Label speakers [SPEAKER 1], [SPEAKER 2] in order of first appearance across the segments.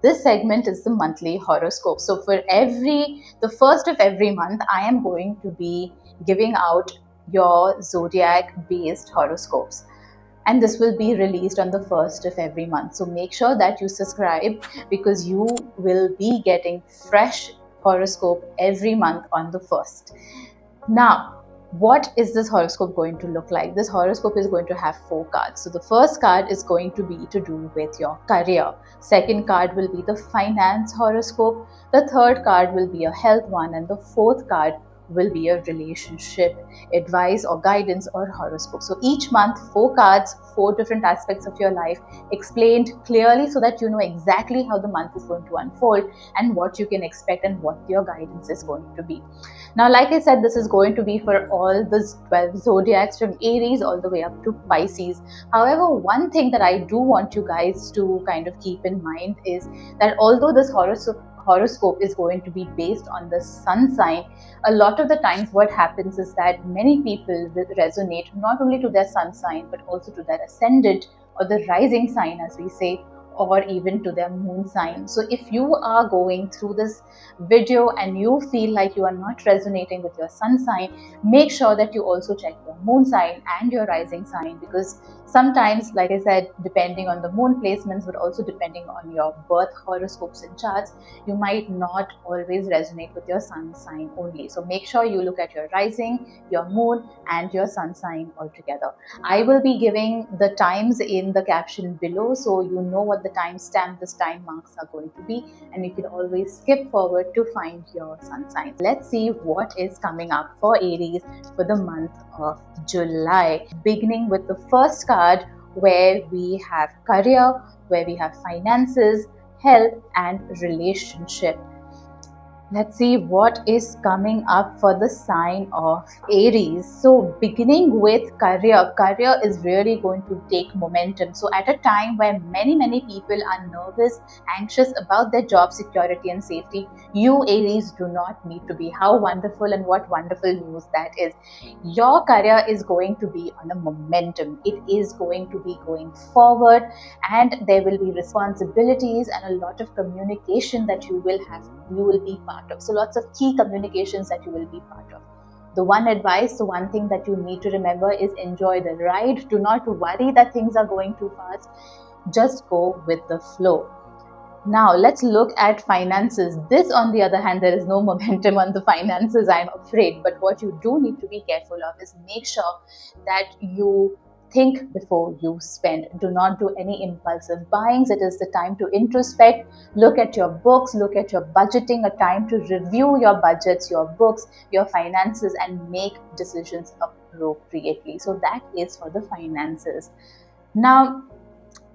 [SPEAKER 1] This segment is the monthly horoscope. So for the first of every month, I am going to be giving out your zodiac based horoscopes. And this will be released on the first of every month. So make sure that you subscribe, because you will be getting fresh horoscope every month on the first. Now, what is this horoscope going to look like? This horoscope is going to have 4 cards. So the first card is going to be to do with your career. Second card will be the finance horoscope. The third card will be a health one, and the fourth card will be a relationship advice or guidance or horoscope. So each month, 4 cards, 4 different aspects of your life explained clearly, so that you know exactly how the month is going to unfold and what you can expect and what your guidance is going to be. Now, like I said, this is going to be for all the 12 zodiacs from Aries all the way up to Pisces. However, one thing that I do want you guys to kind of keep in mind is that although this horoscope is going to be based on the sun sign, a lot of the times what happens is that many people will resonate not only to their sun sign but also to their ascendant or the rising sign, as we say, or even to their moon sign. So if you are going through this video and you feel like you are not resonating with your sun sign, make sure that you also check your moon sign and your rising sign, because sometimes, like I said, depending on the moon placements, but also depending on your birth horoscopes and charts, you might not always resonate with your sun sign only. So make sure you look at your rising, your moon, and your sun sign altogether. I will be giving the times in the caption below, so you know what the timestamp, this time marks are going to be, and you can always skip forward to find your sun sign. Let's see what is coming up for Aries for the month of July, beginning with the first card, where we have career, where we have finances, health, and relationship. Let's see what is coming up for the sign of Aries. So beginning with career is really going to take momentum. So at a time where many people are nervous, anxious about their job security and safety, you Aries do not need to be. How wonderful, and what wonderful news that is. Your career is going to be on a momentum. It is going to be going forward, and there will be responsibilities and a lot of communication that you will be part of. So lots of key communications that you will be part of. The one thing that you need to remember is enjoy the ride. Do not worry that things are going too fast. Just go with the flow. Now let's look at finances. This, on the other hand, there is no momentum on the finances, I'm afraid. But what you do need to be careful of is make sure that you think before you spend. Do not do any impulsive buyings. It is the time to introspect, look at your books, look at your budgeting, a time to review your budgets, your books, your finances, and make decisions appropriately. So that is for the finances. Now,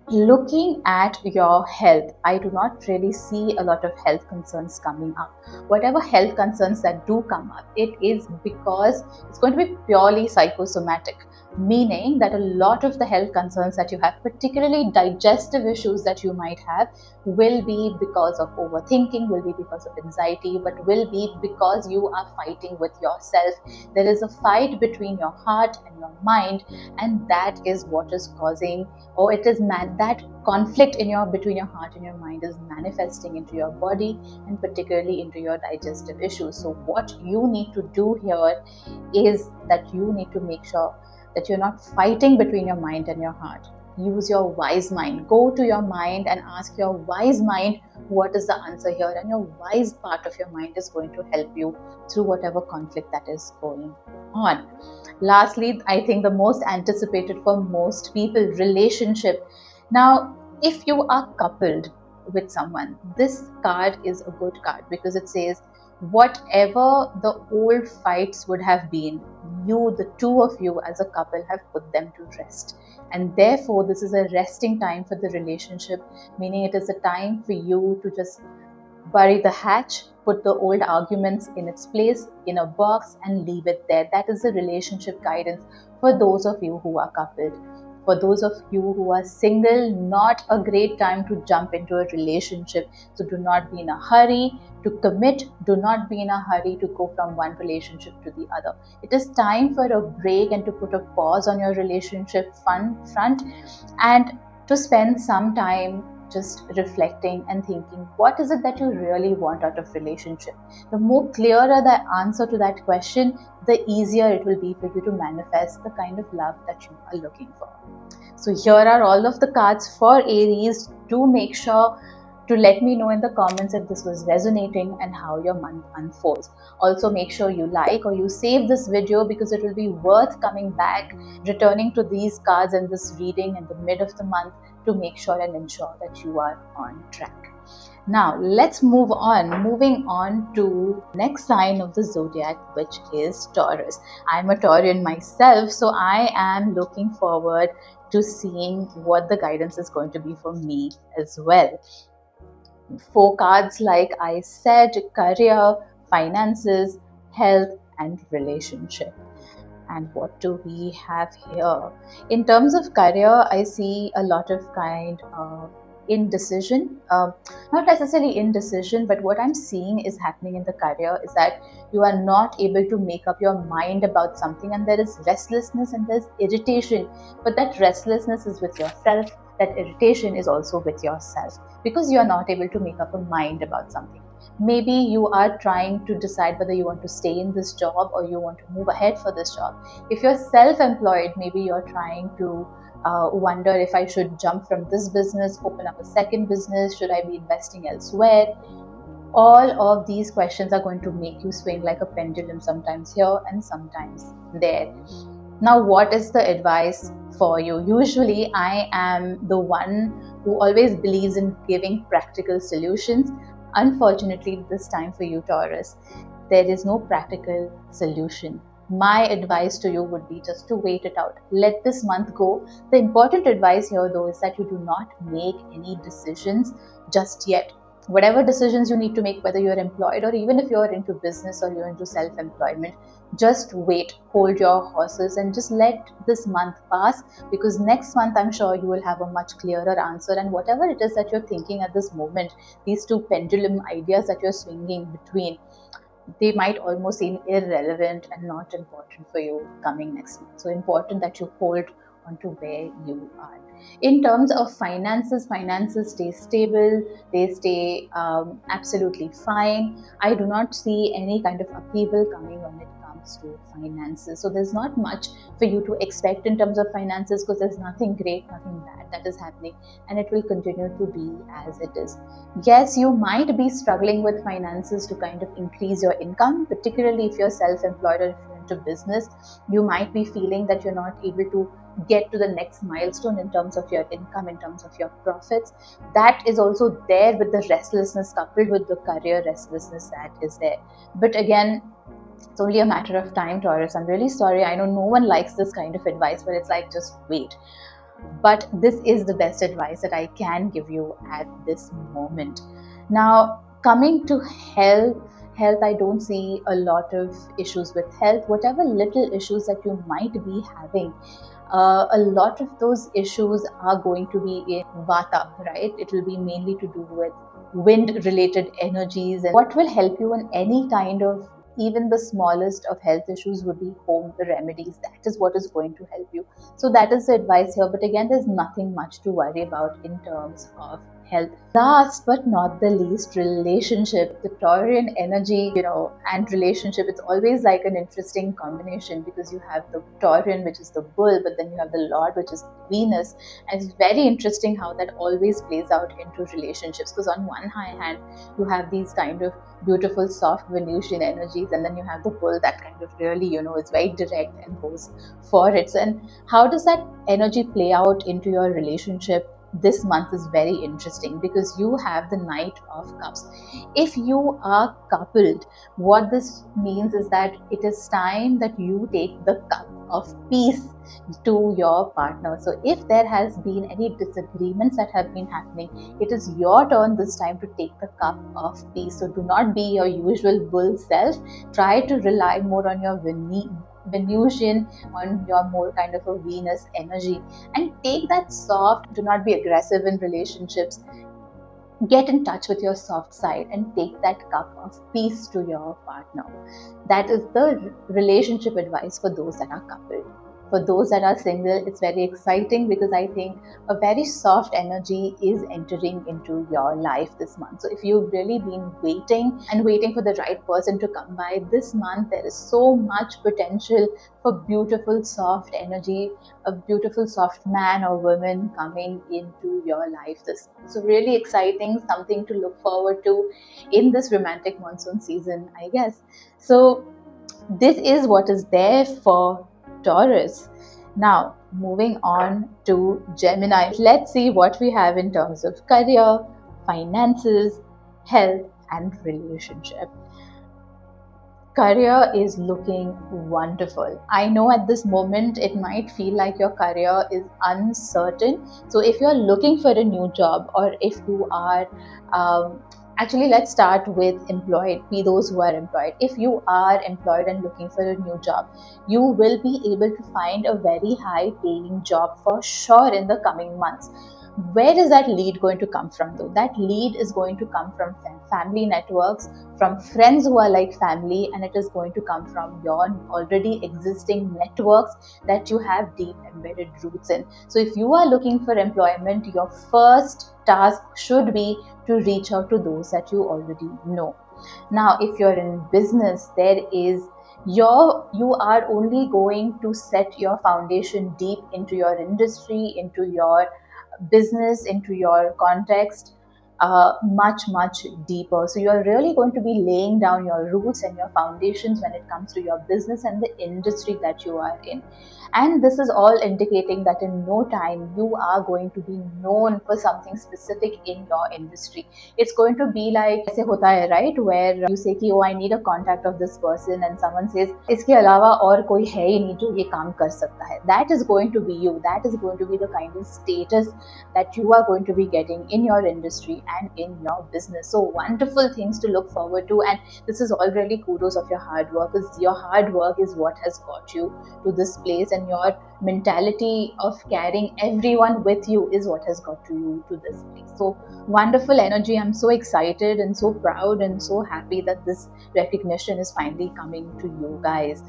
[SPEAKER 1] looking at your health, I do not really see a lot of health concerns coming up. Whatever health concerns that do come up, it is because it's going to be purely psychosomatic, meaning that a lot of the health concerns that you have, particularly digestive issues that you might have, will be because of overthinking, will be because of anxiety, but will be because you are fighting with yourself. There is a fight between your heart and your mind, and that is what is causing, or it is that conflict between your heart and your mind is manifesting into your body, and particularly into your digestive issues. So what you need to do here is that you need to make sure that you're not fighting between your mind and your heart. Use your wise mind. Go to your mind and ask your wise mind what is the answer here, and your wise part of your mind is going to help you through whatever conflict that is going on. Lastly, I think the most anticipated for most people, relationship. Now, if you are coupled with someone, this card is a good card, because it says whatever the old fights would have been, the two of you as a couple have put them to rest. And therefore, this is a resting time for the relationship, meaning it is a time for you to just bury the hatch, put the old arguments in its place in a box, and leave it there. That is the relationship guidance for those of you who are coupled. For those of you who are single, not a great time to jump into a relationship. So do not be in a hurry to commit. Do not be in a hurry to go from one relationship to the other. It is time for a break and to put a pause on your relationship front, and to spend some time just reflecting and thinking, what is it that you really want out of relationship? The more clearer the answer to that question, the easier it will be for you to manifest the kind of love that you are looking for. So here are all of the cards for Aries. Do make sure to let me know in the comments if this was resonating and how your month unfolds. Also, make sure you like or you save this video, because it will be worth coming back, returning to these cards and this reading in the mid of the month to make sure and ensure that you are on track. Now, let's move on. Moving on to next sign of the zodiac, which is Taurus. I'm a Taurian myself, so I am looking forward to seeing what the guidance is going to be for me as well. 4 cards, like I said: career, finances, health, and relationship. And what do we have here? In terms of career, I see a lot of kind of indecision. Not necessarily indecision, but what I'm seeing is happening in the career is that you are not able to make up your mind about something, and there is restlessness and there's irritation. But that restlessness is with yourself, that irritation is also with yourself, because you are not able to make up a mind about something. Maybe you are trying to decide whether you want to stay in this job or you want to move ahead for this job. If you're self-employed, maybe you're trying to wonder if I should jump from this business, open up a second business, should I be investing elsewhere? All of these questions are going to make you swing like a pendulum, sometimes here and sometimes there. Now, what is the advice for you? Usually, I am the one who always believes in giving practical solutions. Unfortunately, this time for you, Taurus, there is no practical solution. My advice to you would be just to wait it out. Let this month go. The important advice here, though, is that you do not make any decisions just yet. Whatever decisions you need to make, whether you're employed or even if you're into business or you're into self-employment, just wait, hold your horses, and just let this month pass, because next month I'm sure you will have a much clearer answer. And whatever it is that you're thinking at this moment, these 2 pendulum ideas that you're swinging between, they might almost seem irrelevant and not important for you coming next month. So important that you hold on to where you are. In terms of finances stay stable, they stay absolutely fine. I do not see any kind of upheaval coming when it comes to finances. So there's not much for you to expect in terms of finances, because there's nothing great, nothing bad that is happening, and it will continue to be as it is. Yes, you might be struggling with finances to kind of increase your income, particularly if you're self-employed or if you're into business. You might be feeling that you're not able to get to the next milestone in terms of your income, in terms of your profits. That is also there with the restlessness, coupled with the career restlessness that is there. But again, it's only a matter of time, Taurus. I'm really sorry. I know no one likes this kind of advice, but it's like, just wait. But this is the best advice that I can give you at this moment. Now, coming to health, I don't see a lot of issues with health. Whatever little issues that you might be having, a lot of those issues are going to be in Vata, right? It will be mainly to do with wind-related energies. And what will help you in any kind of, even the smallest of health issues, would be home remedies. That is what is going to help you. So that is the advice here. But again, there's nothing much to worry about in terms of health. Last but not the least, relationship. The Taurian energy, and relationship, it's always like an interesting combination, because you have the Taurian, which is the bull, but then you have the Lord, which is Venus. And it's very interesting how that always plays out into relationships, because on one hand, you have these kind of beautiful, soft Venusian energies, and then you have the bull that kind of really, is very direct and goes for it. And how does that energy play out into your relationship? This month is very interesting, because you have the Knight of Cups. If you are coupled, what this means is that it is time that you take the cup of peace to your partner. So if there has been any disagreements that have been happening, it is your turn this time to take the cup of peace. So do not be your usual bull self. Try to rely more on your Venusian, on your more kind of a Venus energy, and take that soft. Do not be aggressive in relationships. Get in touch with your soft side and take that cup of peace to your partner. That is the relationship advice for those that are coupled. For those that are single, it's very exciting because I think a very soft energy is entering into your life this month. So if you've really been waiting for the right person to come by this month, there is so much potential for beautiful soft energy, a beautiful soft man or woman coming into your life this month. So really exciting, something to look forward to in this romantic monsoon season, I guess. So this is what is there for Taurus. Now, moving on to Gemini. Let's see what we have in terms of career, finances, health, and relationship. Career is looking wonderful. I know at this moment it might feel like your career is uncertain. So if you're looking for a new job, or if you are actually, let's start with employed. Be those who are employed. If you are employed and looking for a new job, you will be able to find a very high paying job for sure in the coming months. Where is that lead going to come from though? That lead is going to come from family networks, from friends who are like family, and it is going to come from your already existing networks that you have deep embedded roots in. So if you are looking for employment, your first task should be to reach out to those that you already know. Now, if you're in business, you are only going to set your foundation deep into your industry, into your business, into your context, much deeper. So you're really going to be laying down your roots and your foundations when it comes to your business and the industry that you are in. And this is all indicating that in no time you are going to be known for something specific in your industry. It's going to be like ऐसे होता है, right, where you say कि oh, I need a contact of this person, and someone says इसके अलावा और कोई है ही नहीं जो ये काम कर सकता है. That is going to be you. That is going to be the kind of status that you are going to be getting in your industry and in your business. So wonderful things to look forward to, and this is all really kudos of your hard work, because your hard work is what has got you to this place, and your mentality of carrying everyone with you is what has got you to this place. So wonderful energy. I'm so excited and so proud and so happy that this recognition is finally coming to you guys.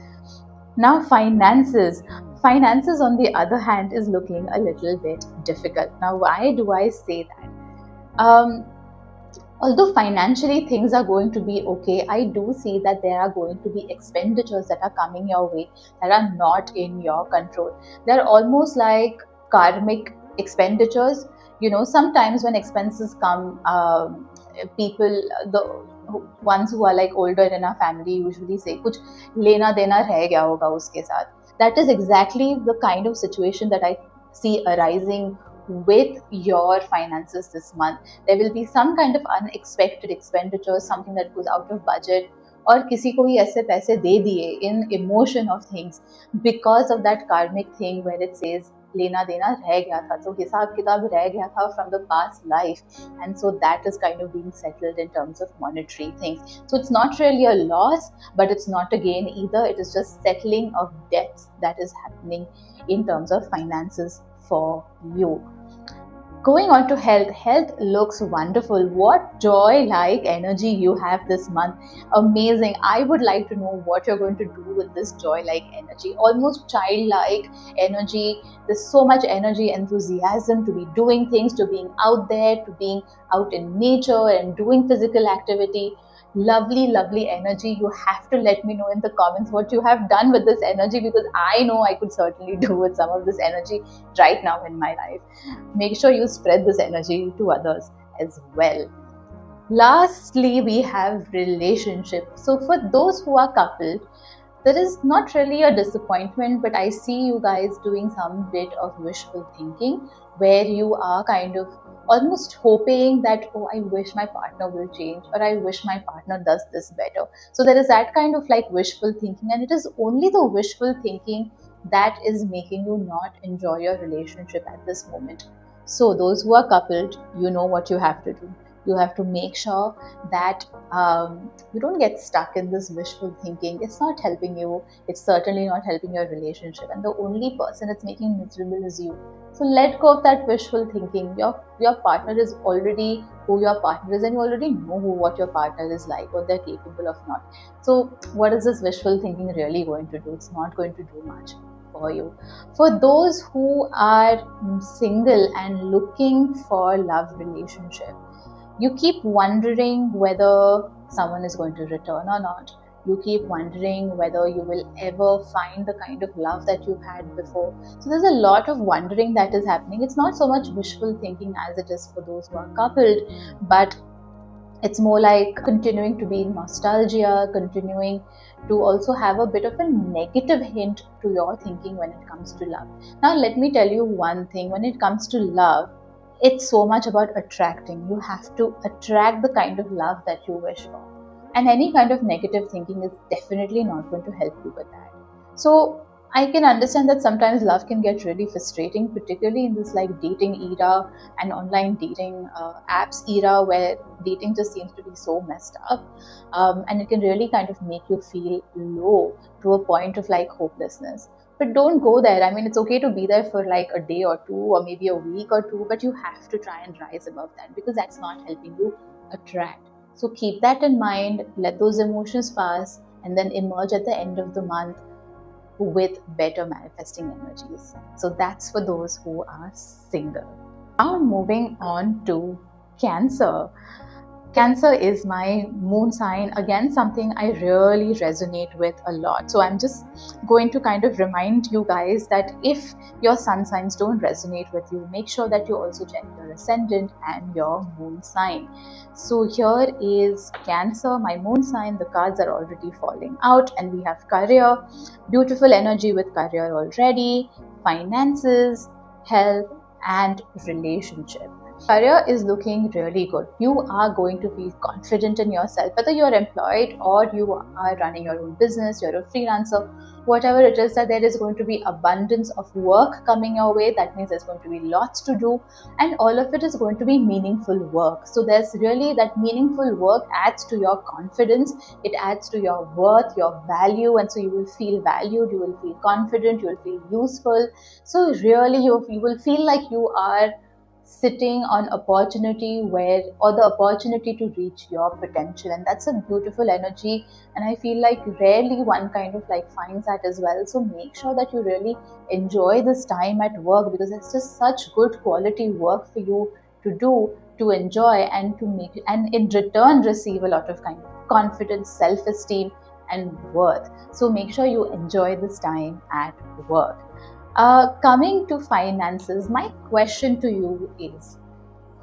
[SPEAKER 1] Now, finances. Finances, on the other hand, is looking a little bit difficult. Now, why do I say that? Although financially things are going to be okay, I do see that there are going to be expenditures that are coming your way that are not in your control. They're almost like karmic expenditures. You know, sometimes when expenses come, people, the ones who are like older in our family usually say, कुछ लेना देना रह गया होगा उसके साथ. That is exactly the kind of situation that I see arising with your finances this month. There will be some kind of unexpected expenditure, something that goes out of budget, और किसी को ही ऐसे पैसे दे दिए in emotion of things because of that karmic thing where it says लेना देना रह गया था, तो हिसाब किताब रह गया था from the past life, and so that is kind of being settled in terms of monetary things. So it's not really a loss, but it's not a gain either. It is just settling of debts that is happening in terms of finances for you. Going on to health. Health looks wonderful. What joy-like energy you have this month. Amazing. I would like to know what you're going to do with this joy-like energy. Almost childlike energy. There's so much energy, enthusiasm to be doing things, to being out there, to being out in nature and doing physical activity. Lovely energy. You have to let me know in the comments what you have done with this energy, because I know I could certainly do with some of this energy right now in my life. Make sure you spread this energy to others as well. Lastly, we have relationships. So for those who are coupled, there is not really a disappointment, but I see you guys doing some bit of wishful thinking where you are kind of almost hoping that, oh, I wish my partner will change, or I wish my partner does this better. So there is that kind of like wishful thinking, and it is only the wishful thinking that is making you not enjoy your relationship at this moment. So those who are coupled, you know what you have to do. You have to make sure that you don't get stuck in this wishful thinking. It's not helping you. It's certainly not helping your relationship. And the only person it's making miserable is you. So let go of that wishful thinking. Your partner is already who your partner is, and you already know what your partner is like, what they're capable of not. So what is this wishful thinking really going to do? It's not going to do much. for you. For those who are single and looking for love relationship, you keep wondering whether someone is going to return or not. You keep wondering whether you will ever find the kind of love that you've had before. So there's a lot of wondering that is happening. It's not so much wishful thinking as it is for those who are coupled, but it's more like continuing to be in nostalgia, continuing to also have a bit of a negative hint to your thinking when it comes to love. Now, let me tell you one thing. When it comes to love, it's so much about attracting. You have to attract the kind of love that you wish for. And any kind of negative thinking is definitely not going to help you with that. So I can understand that sometimes love can get really frustrating, particularly in this like dating era and online dating apps era where dating just seems to be so messed up. And it can really kind of make you feel low to a point of like hopelessness. But don't go there. I mean, it's okay to be there for like a day or two or maybe a week or two, but you have to try and rise above that because that's not helping you attract. So keep that in mind, let those emotions pass, and then emerge at the end of the month with better manifesting energies. So that's for those who are single. Now moving on to Cancer. Cancer is my moon sign. Again, something I really resonate with a lot. So I'm just going to kind of remind you guys that if your sun signs don't resonate with you, make sure that you also check your ascendant and your moon sign. So here is Cancer, my moon sign. The cards are already falling out and we have career, beautiful energy with career already, finances, health and relationship. Career is looking really good. You are going to feel confident in yourself, whether you're employed or you are running your own business, you're a freelancer, whatever it is, that there is going to be abundance of work coming your way. That means there's going to be lots to do and all of it is going to be meaningful work. So there's really that meaningful work adds to your confidence, it adds to your worth, your value, and so you will feel valued, you will feel confident, you will feel useful. So really you will feel like you are sitting on opportunity or the opportunity to reach your potential, and that's a beautiful energy, and I feel like rarely one kind of like finds that as well. So make sure that you really enjoy this time at work because it's just such good quality work for you to do, to enjoy, and to make it, and in return receive a lot of kind of confidence, self-esteem and worth. So make sure you enjoy this time at work. Coming to finances, my question to you is,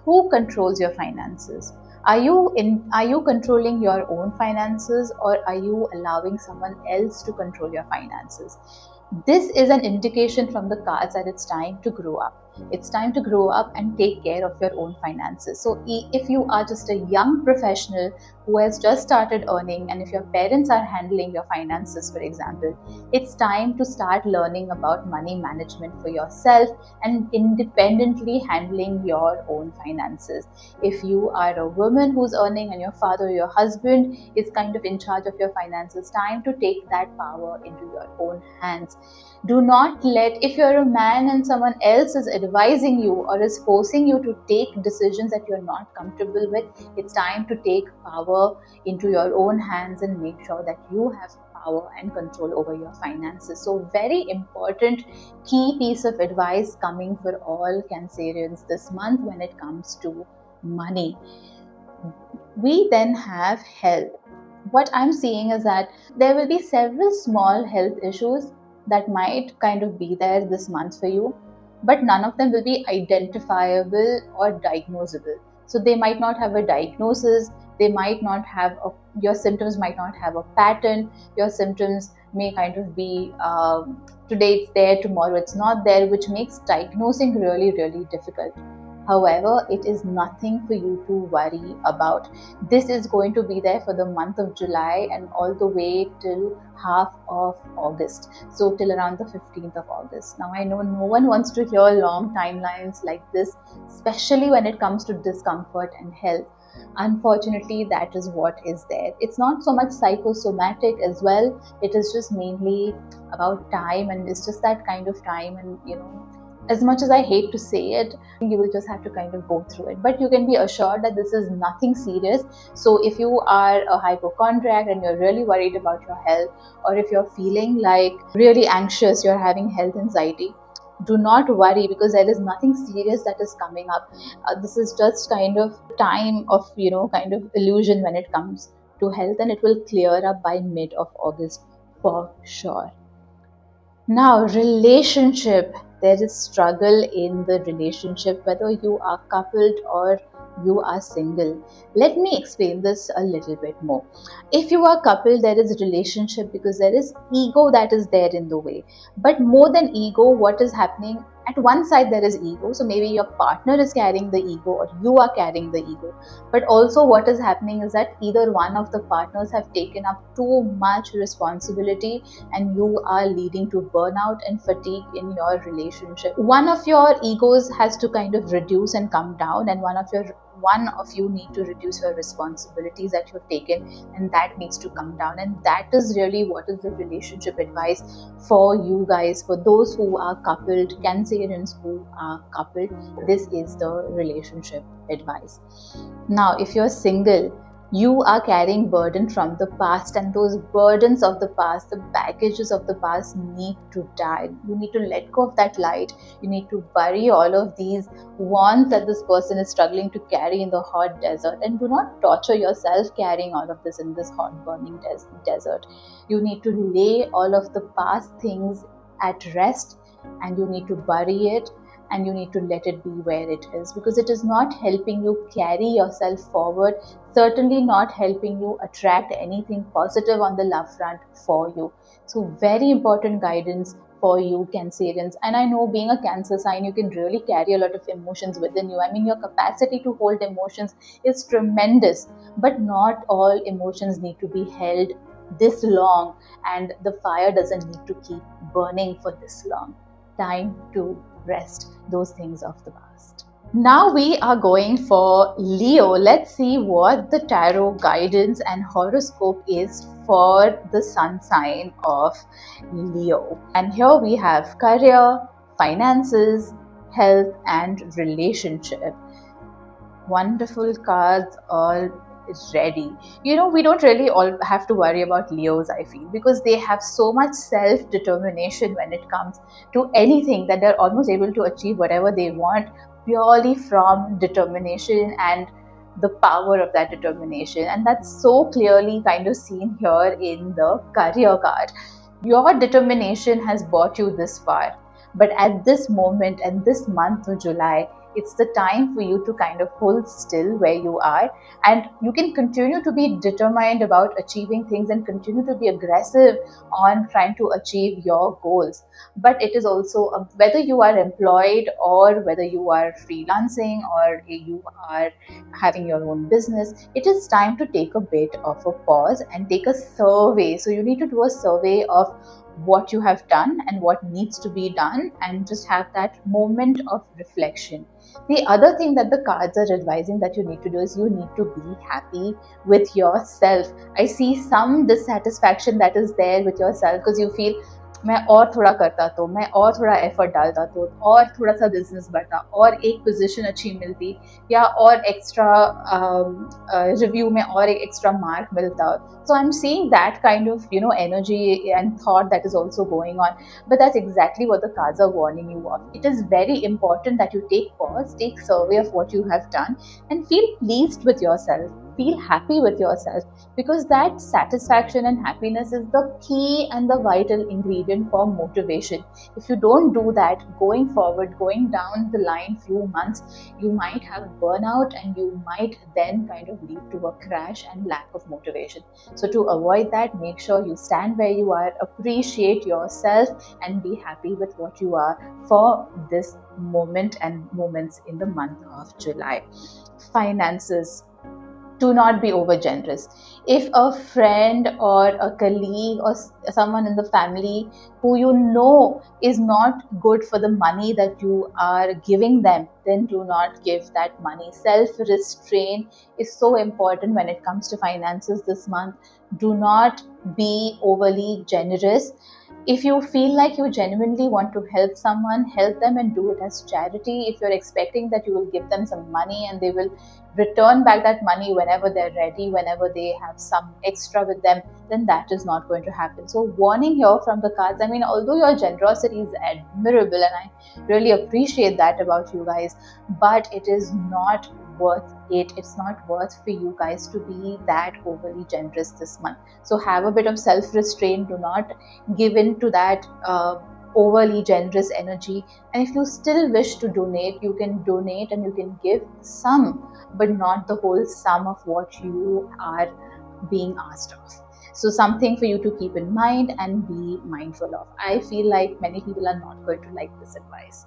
[SPEAKER 1] who controls your finances? Are you controlling your own finances or are you allowing someone else to control your finances? This is an indication from the cards that it's time to grow up. It's time to grow up and take care of your own finances. So if you are just a young professional who has just started earning, and if your parents are handling your finances, for example, it's time to start learning about money management for yourself and independently handling your own finances. If you are a woman who's earning and your father or your husband is kind of in charge of your finances, time to take that power into your own hands. Do not let, if you're a man and someone else is advising you or is forcing you to take decisions that you're not comfortable with, it's time to take power into your own hands and make sure that you have power and control over your finances. So very important key piece of advice coming for all Cancerians this month when it comes to money. We then have health. What I'm seeing is that there will be several small health issues that might kind of be there this month for you, but none of them will be identifiable or diagnosable. So they might not have a diagnosis, they might not have your symptoms might not have a pattern, your symptoms may kind of be today it's there, tomorrow it's not there, which makes diagnosing really, really difficult. However, it is nothing for you to worry about. This is going to be there for the month of July and all the way till half of August. So till around the 15th of August. Now I know no one wants to hear long timelines like this, especially when it comes to discomfort and health. Unfortunately, that is what is there. It's not so much psychosomatic as well. It is just mainly about time, and it's just that kind of time, and As much as I hate to say it, you will just have to kind of go through it. But you can be assured that this is nothing serious. So if you are a hypochondriac and you're really worried about your health, or if you're feeling like really anxious, you're having health anxiety, do not worry, because there is nothing serious that is coming up. This is just kind of time of, kind of illusion when it comes to health, and it will clear up by mid of August for sure. Now, relationship. There is struggle in the relationship, whether you are coupled or you are single. Let me explain this a little bit more. If you are coupled, there is relationship because there is ego that is there in the way. But more than ego, what is happening? At one side there is ego, so maybe your partner is carrying the ego or you are carrying the ego. But also what is happening is that either one of the partners have taken up too much responsibility, and you are leading to burnout and fatigue in your relationship. One of your egos has to kind of reduce and come down, and one of you need to reduce your responsibilities that you've taken, and that needs to come down. And that is really what is the relationship advice for you guys. For those who are coupled, Cancerians who are coupled, this is the relationship advice. Now, if you're single, you are carrying burden from the past, and those burdens of the past, the baggages of the past need to die. You need to let go of that light. You need to bury all of these wands that this person is struggling to carry in the hot desert, and do not torture yourself carrying all of this in this hot burning desert. You need to lay all of the past things at rest, and you need to bury it, and you need to let it be where it is, because it is not helping you carry yourself forward, certainly not helping you attract anything positive on the love front for you. So very important guidance for you, Cancerians. And I know, being a Cancer sign, you can really carry a lot of emotions within you. I mean, your capacity to hold emotions is tremendous, but not all emotions need to be held this long, and the fire doesn't need to keep burning for this long. Time to rest those things of the past. Now we are going for Leo. Let's see what the tarot guidance and horoscope is for the sun sign of Leo. And here we have career, finances, health, and relationship. Wonderful cards all ready. We don't really all have to worry about Leos, I feel, because they have so much self-determination when it comes to anything, that they're almost able to achieve whatever they want purely from determination and the power of that determination. And that's so clearly kind of seen here in the career card. Your determination has brought you this far, but at this moment and this month of July, it's the time for you to kind of hold still where you are, and you can continue to be determined about achieving things and continue to be aggressive on trying to achieve your goals. But it is also whether you are employed or whether you are freelancing or you are having your own business, it is time to take a bit of a pause and take a survey. So you need to do a survey of what you have done and what needs to be done, and just have that moment of reflection. The other thing that the cards are advising that you need to do is you need to be happy with yourself. I see some dissatisfaction that is there with yourself because you feel, मैं और थोड़ा करता तो, मैं और थोड़ा effort डालता तो, और थोड़ा सा बिजनेस बढ़ता, और एक पोजीशन अच्छी मिलती, या और एक्स्ट्रा रिव्यू में और एक एक्स्ट्रा मार्क मिलता. So I'm seeing that kind of energy and thought that is also going on. But that's exactly what the cards are warning you of. It is very important that you take pause, take survey of what you have done, and feel pleased with yourself. Feel happy with yourself, because that satisfaction and happiness is the key and the vital ingredient for motivation. If you don't do that, going forward, going down the line few months, you might have burnout, and you might then kind of lead to a crash and lack of motivation. So to avoid that, make sure you stand where you are, appreciate yourself, and be happy with what you are for this moment and moments in the month of July. Finances. do not be over generous. If a friend or a colleague or someone in the family who you know is not good for the money that you are giving them, then do not give that money. Self restraint is so important when it comes to finances this month. Do not be overly generous. If you feel like you genuinely want to help someone, help them and do it as charity. If you're expecting that you will give them some money and they will return back that money whenever they're ready, whenever they have some extra with them, then that is not going to happen. So warning here from the cards. I mean, although your generosity is admirable and I really appreciate that about you guys, but it is not worth it. It's not worth for you guys to be that overly generous this month. So have a bit of self-restraint. Do not give in to that overly generous energy. And if you still wish to donate, you can donate and you can give some, but not the whole sum of what you are being asked of. So something for you to keep in mind and be mindful of. I feel like many people are not going to like this advice.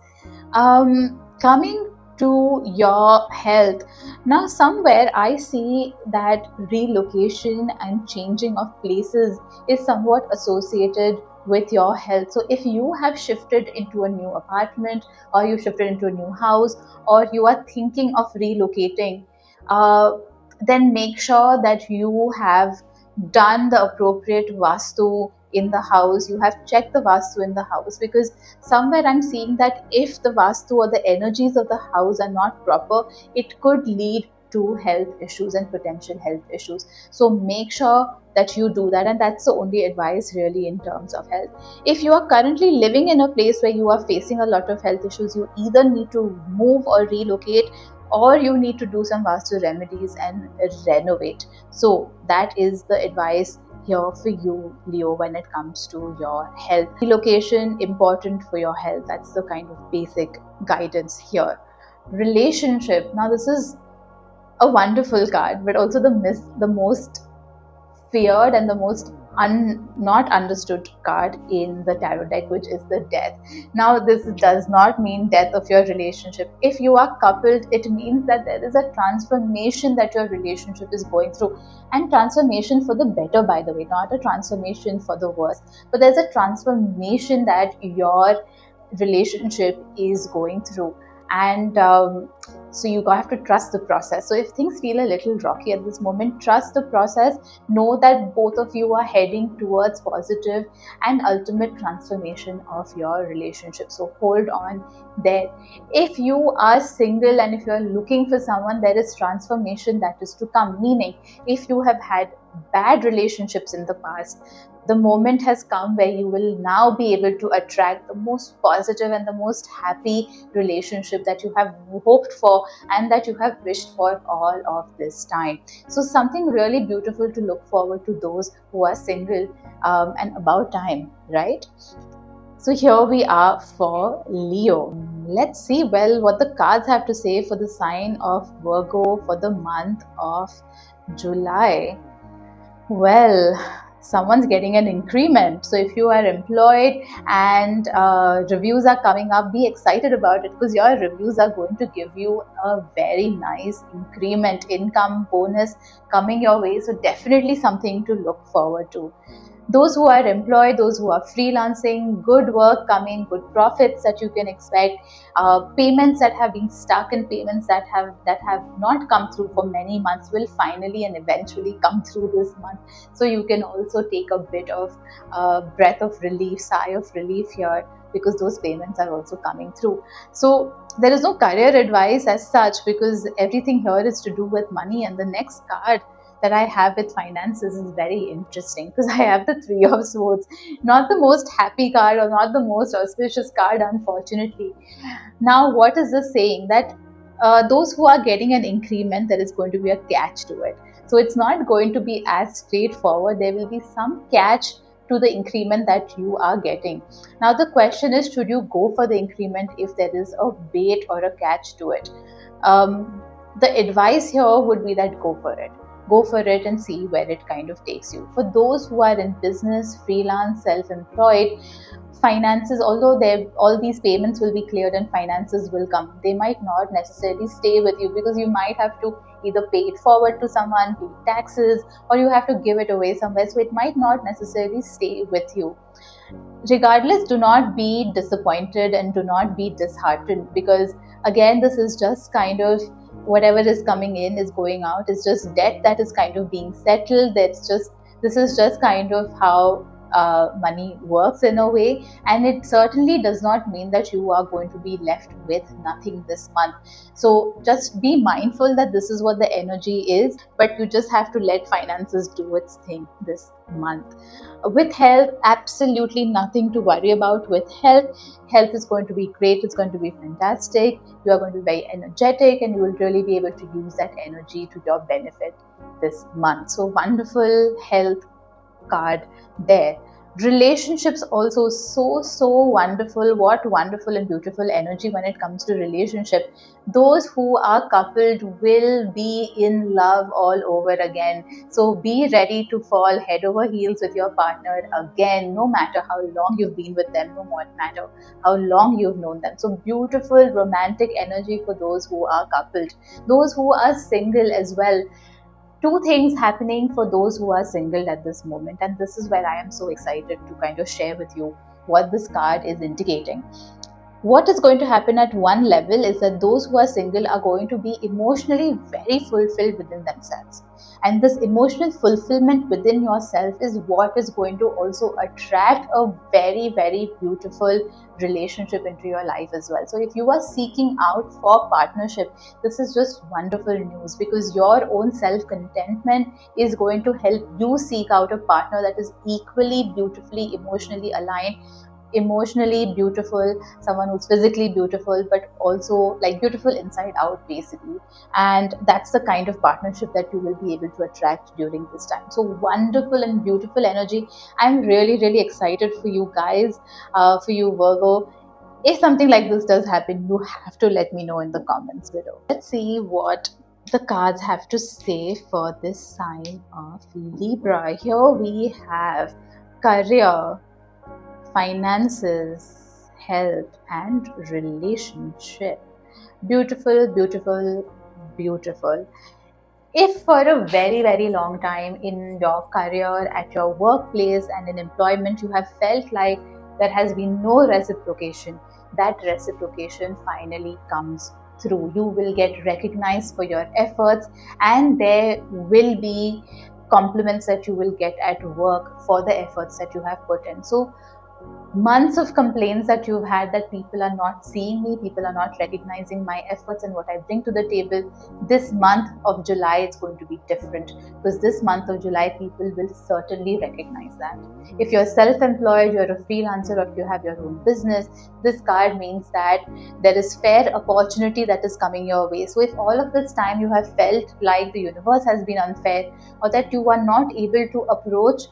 [SPEAKER 1] Coming to your health, now somewhere I see that relocation and changing of places is somewhat associated with your health. So if you have shifted into a new apartment, or you shifted into a new house, or you are thinking of relocating, then make sure that you have done the appropriate vastu in the house. You have checked the vastu in the house, because somewhere I'm seeing that if the vastu or the energies of the house are not proper, it could lead to health issues and potential health issues. So make sure that you do that, and that's the only advice really in terms of health. If you are currently living in a place where you are facing a lot of health issues, you either need to move or relocate, or you need to do some vastu remedies and renovate. So that is the advice here for you, Leo, when it comes to your health. Relocation, important for your health. That's the kind of basic guidance here. Relationship. Now this is a wonderful card, but also the most feared and the most not understood card in the tarot deck, which is the death. Now this does not mean death of your relationship. If you are coupled, it means that there is a transformation that your relationship is going through, and transformation for the better, by the way, not a transformation for the worse, but there's a transformation that your relationship is going through. And so you have to trust the process. So if things feel a little rocky at this moment, trust the process. Know that both of you are heading towards positive and ultimate transformation of your relationship. So hold on there. If you are single and if you are looking for someone, there is transformation that is to come. Meaning, if you have had bad relationships in the past, the moment has come where you will now be able to attract the most positive and the most happy relationship that you have hoped for and that you have wished for all of this time. So something really beautiful to look forward to those who are single, and about time, right? So here we are for Leo. Let's see what the cards have to say for the sign of Virgo for the month of July. Well, someone's getting an increment. So if you are employed and reviews are coming up, be excited about it, because your reviews are going to give you a very nice increment, income, bonus coming your way. So definitely something to look forward to. Those who are employed, those who are freelancing, good work coming, good profits that you can expect, payments that have been stuck and payments that have not come through for many months will finally and eventually come through this month. So you can also take a bit of breath of relief, sigh of relief here, because those payments are also coming through. So there is no career advice as such, because everything here is to do with money. And the next card that I have with finances is very interesting, because I have the Three of Swords. Not the most happy card or not the most auspicious card, unfortunately. Now, what is this saying? That those who are getting an increment, there is going to be a catch to it. So it's not going to be as straightforward. There will be some catch to the increment that you are getting. Now, the question is, should you go for the increment if there is a bait or a catch to it? The advice here would be that go for it. go for it and see where it kind of takes you. For those who are in business, freelance, self-employed, finances, although all these payments will be cleared and finances will come, they might not necessarily stay with you, because you might have to either pay it forward to someone, pay taxes, or you have to give it away somewhere, so it might not necessarily stay with you. Regardless, do not be disappointed and do not be disheartened, because again, this is just kind of whatever is coming in is going out. It's just debt that is kind of being settled. This is just kind of how money works in a way, and it certainly does not mean that you are going to be left with nothing this month. So just be mindful that this is what the energy is, but you just have to let finances do its thing this month. With health, absolutely nothing to worry about with health. Health is going to be great. It's going to be fantastic. You are going to be very energetic, and you will really be able to use that energy to your benefit this month. So wonderful health card there. Relationships also so wonderful. What wonderful and beautiful energy when it comes to relationship. Those who are coupled will be in love all over again. So be ready to fall head over heels with your partner again, no matter how long you've been with them, no matter how long you've known them. So beautiful romantic energy for those who are coupled. Those who are single as well. Two things happening for those who are single at this moment, and this is where I am so excited to kind of share with you what this card is indicating. What is going to happen at one level is that those who are single are going to be emotionally very fulfilled within themselves. And this emotional fulfillment within yourself is what is going to also attract a very beautiful relationship into your life as well. So if you are seeking out for partnership, this is just wonderful news, because your own self-contentment is going to help you seek out a partner that is equally beautifully emotionally aligned, emotionally beautiful, someone who's physically beautiful, but also like beautiful inside out basically. And that's the kind of partnership that you will be able to attract during this time. So wonderful and beautiful energy. I'm really excited for you guys, for you Virgo. If something like this does happen, you have to let me know in the comments below. Let's see what the cards have to say for this sign of Libra. Here we have career, finances, health, and relationship. Beautiful. If for a very long time in your career, at your workplace, and in employment, you have felt like there has been no reciprocation, that reciprocation finally comes through. You will get recognized for your efforts, and there will be compliments that you will get at work for the efforts that you have put in. So months of complaints that you've had that people are not seeing me, people are not recognizing my efforts and what I bring to the table. This month of July, it's going to be different, because this month of July, people will certainly recognize that. If you're self-employed, you're a freelancer, or if you have your own business, this card means that there is fair opportunity that is coming your way. So if all of this time you have felt like the universe has been unfair, or that you are not able to approach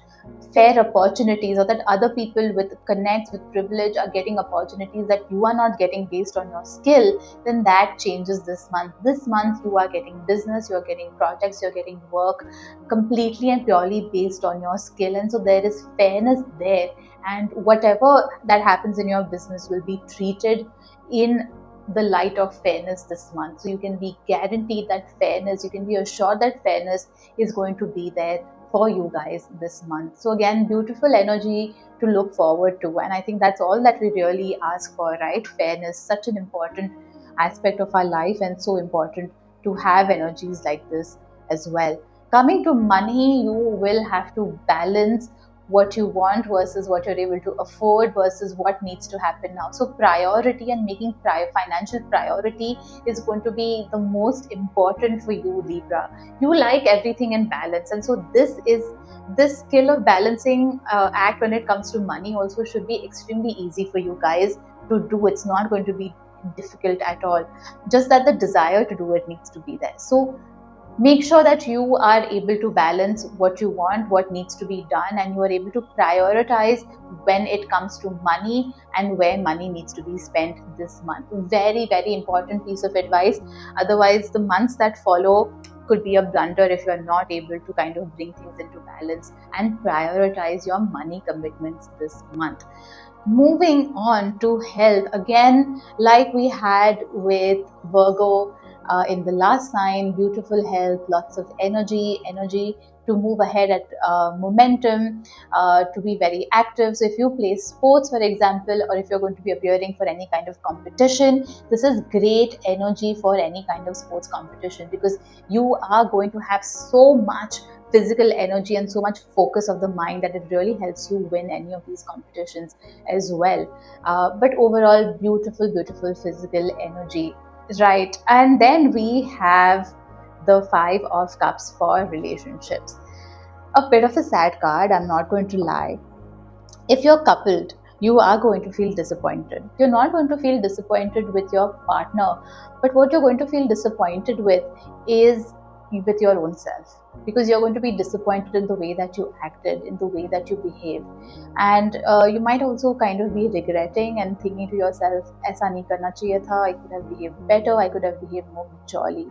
[SPEAKER 1] fair opportunities, or that other people with connects, with privilege, are getting opportunities that you are not getting based on your skill, then that changes this month. This month you are getting business, you're getting projects, you're getting work completely and purely based on your skill. And so there is fairness there, and whatever that happens in your business will be treated in the light of fairness this month. So you can be guaranteed that fairness, you can be assured that fairness is going to be there for you guys this month. So again, beautiful energy to look forward to, and I think that's all that we really ask for, right? Fairness, such an important aspect of our life, and so important to have energies like this as well. Coming to money, you will have to balance what you want versus what you're able to afford versus what needs to happen now. So priority and making financial priority is going to be the most important for you, Libra. You like everything in balance, and so this skill of balancing act when it comes to money also should be extremely easy for you guys to do. It's not going to be difficult at all, just that the desire to do it needs to be there. So make sure that you are able to balance what you want, what needs to be done, and you are able to prioritize when it comes to money and where money needs to be spent this month. Very important piece of advice. Otherwise, the months that follow could be a blunder if you're not able to kind of bring things into balance and prioritize your money commitments this month. Moving on to health, again, like we had with Virgo in the last sign, beautiful health, lots of energy to move ahead at momentum, to be very active. So if you play sports, for example, or if you're going to be appearing for any kind of competition, this is great energy for any kind of sports competition, because you are going to have so much physical energy and so much focus of the mind that it really helps you win any of these competitions as well. But overall, beautiful physical energy, right? And then we have the Five of Cups for relationships. A bit of a sad card, I'm not going to lie. If you're coupled, you are going to feel disappointed. You're not going to feel disappointed with your partner, but what you're going to feel disappointed with is with your own self, because you're going to be disappointed in the way that you acted, in the way that you behaved, and you might also kind of be regretting and thinking to yourself, aisa nahi karna chahiye tha, I could have behaved better, I could have behaved more maturely.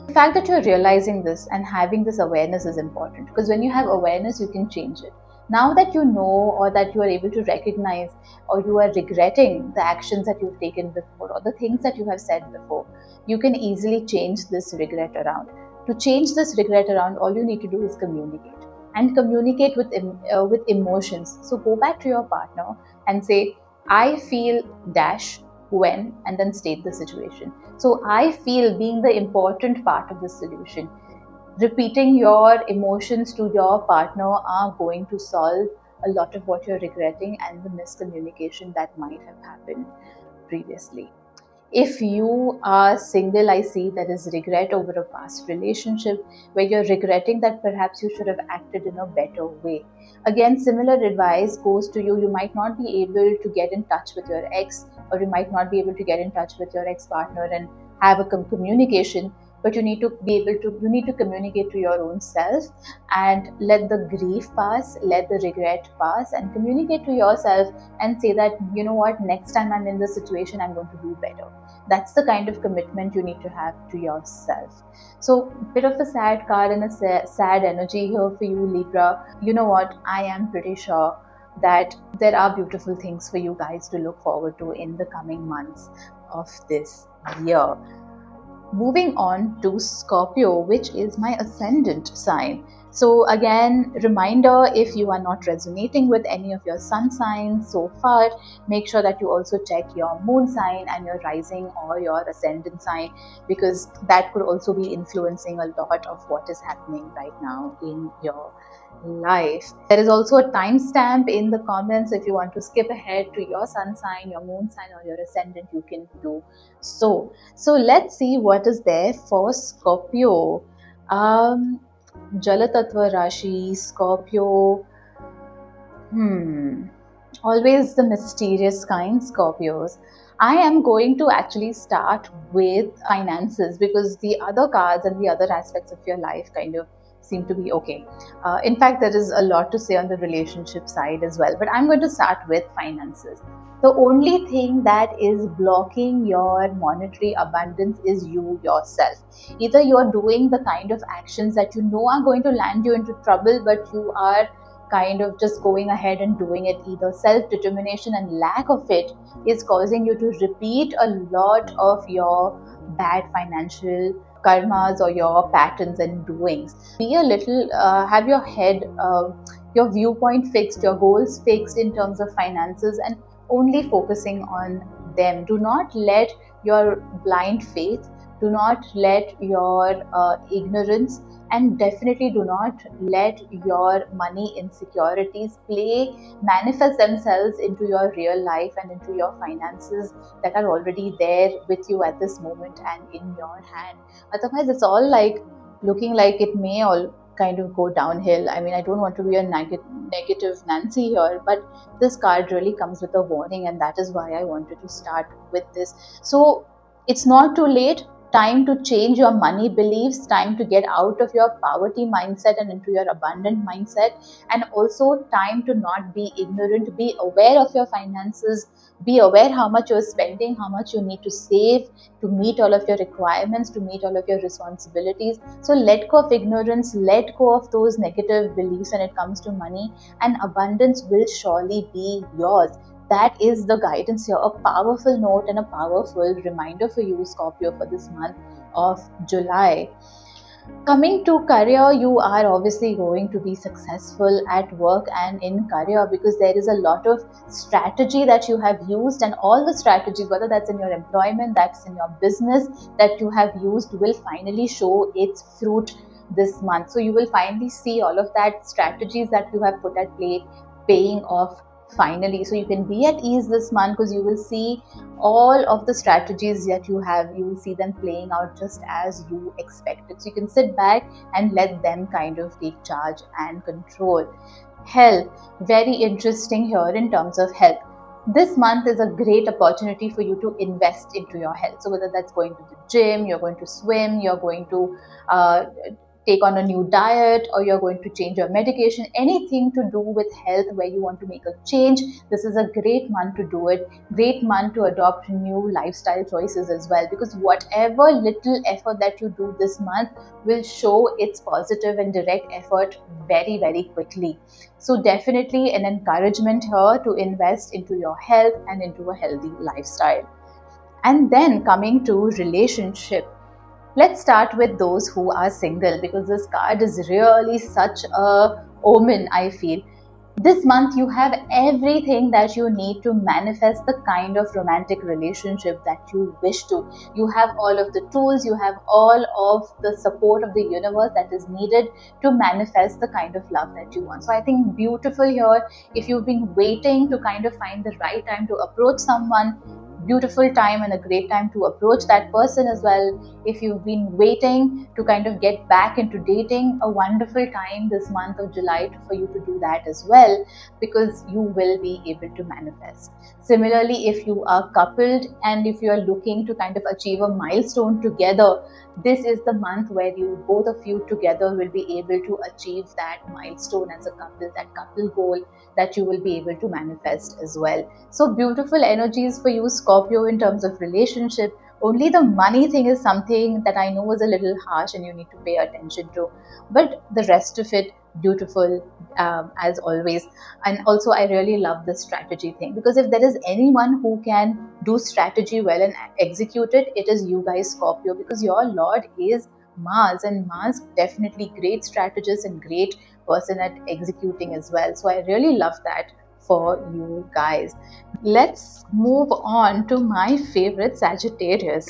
[SPEAKER 1] The fact that you're realizing this and having this awareness is important, because when you have awareness, you can change it. Now that you know, or that you are able to recognize, or you are regretting the actions that you've taken before, or the things that you have said before, you can easily change this regret around. To change this regret around, all you need to do is communicate, and communicate with emotions. So go back to your partner and say, I feel dash when, and then state the situation. So I feel being the important part of the solution. Repeating your emotions to your partner are going to solve a lot of what you're regretting and the miscommunication that might have happened previously. If you are single, I see there is regret over a past relationship where you're regretting that perhaps you should have acted in a better way. Again, similar advice goes to you. You might not be able to get in touch with your ex, or you might not be able to get in touch with your ex-partner and have a communication, but you need to communicate to your own self and let the grief pass, let the regret pass, and communicate to yourself and say that, you know what, next time I'm in this situation, I'm going to do better. That's the kind of commitment you need to have to yourself. So, bit of a sad card and a sad energy here for you, Libra. You know what, I am pretty sure that there are beautiful things for you guys to look forward to in the coming months of this year. Moving on to Scorpio, which is my ascendant sign. So again, reminder, if you are not resonating with any of your sun signs so far, make sure that you also check your moon sign and your rising or your ascendant sign, because that could also be influencing a lot of what is happening right now in your life. There is also a timestamp in the comments. If you want to skip ahead to your sun sign, your moon sign, or your ascendant, you can do so. So let's see what is there for Scorpio. Jalatattva Rashi, Scorpio. Always the mysterious kind, Scorpios. I am going to actually start with finances, because the other cards and the other aspects of your life kind of seem to be okay. In fact, there is a lot to say on the relationship side as well, but I'm going to start with finances. The only thing that is blocking your monetary abundance is you yourself. Either you're doing the kind of actions that you know are going to land you into trouble, but you are kind of just going ahead and doing it. Either self-determination and lack of it is causing you to repeat a lot of your bad financial karmas or your patterns and doings. Be a little, have your head, your viewpoint fixed, your goals fixed in terms of finances, and only focusing on them. Do not let your blind faith, do not let your ignorance, and definitely do not let your money insecurities manifest themselves into your real life and into your finances that are already there with you at this moment and in your hand. Otherwise, it's all like looking like it may all kind of go downhill. I mean, I don't want to be a negative Nancy here, but this card really comes with a warning, and that is why I wanted to start with this. So it's not too late. time to change your money beliefs, time to get out of your poverty mindset and into your abundant mindset, and also time to not be ignorant, be aware of your finances, be aware how much you're spending, how much you need to save to meet all of your requirements, to meet all of your responsibilities. So let go of ignorance, let go of those negative beliefs when it comes to money, and abundance will surely be yours. That is the guidance here, a powerful note and a powerful reminder for you, Scorpio, for this month of July. Coming to career, you are obviously going to be successful at work and in career, because there is a lot of strategy that you have used, and all the strategies, whether that's in your employment, that's in your business, that you have used will finally show its fruit this month. So you will finally see all of that strategies that you have put at play paying off finally. So you can be at ease this month, because you will see all of the strategies that you have, you will see them playing out just as you expected. So you can sit back and let them kind of take charge and control. Health, very interesting here in terms of health. This month is a great opportunity for you to invest into your health. So whether that's going to the gym, you're going to swim, you're going to take on a new diet, or you're going to change your medication, anything to do with health where you want to make a change, this is a great month to do it. Great month to adopt new lifestyle choices as well, because whatever little effort that you do this month will show its positive and direct effort very, very quickly. So definitely an encouragement here to invest into your health and into a healthy lifestyle. And then coming to relationship, let's start with those who are single, because this card is really such a omen, I feel. This month you have everything that you need to manifest the kind of romantic relationship that you wish to. You have all of the tools, you have all of the support of the universe that is needed to manifest the kind of love that you want. So I think beautiful here. If you've been waiting to kind of find the right time to approach someone, beautiful time and a great time to approach that person as well. If you've been waiting to kind of get back into dating, a wonderful time this month of July for you to do that as well, because you will be able to manifest. Similarly, if you are coupled and if you are looking to kind of achieve a milestone together, this is the month where you, both of you together, will be able to achieve that milestone as a couple, that couple goal that you will be able to manifest as well. So beautiful energies for you, Scorpio, in terms of relationship. Only the money thing is something that I know is a little harsh and you need to pay attention to, but the rest of it, beautiful as always. And also I really love the strategy thing, because if there is anyone who can do strategy well and execute it, it is you guys, Scorpio, because your Lord is Mars, and Mars definitely great strategist and great person at executing as well. So I really love that for you guys. Let's move on to my favorite, Sagittarius.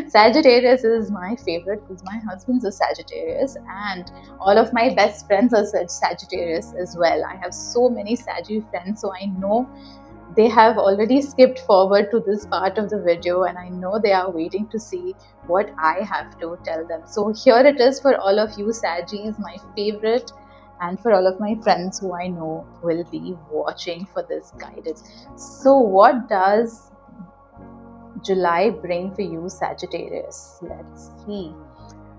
[SPEAKER 1] Sagittarius is my favorite because my husband's a Sagittarius and all of my best friends are Sagittarius as well. I have so many Saggy friends, so I know they have already skipped forward to this part of the video and I know they are waiting to see what I have to tell them. So here it is for all of you Saggies, my favorite, and for all of my friends who I know will be watching for this guidance. So what does July bring for you, Sagittarius? Let's see.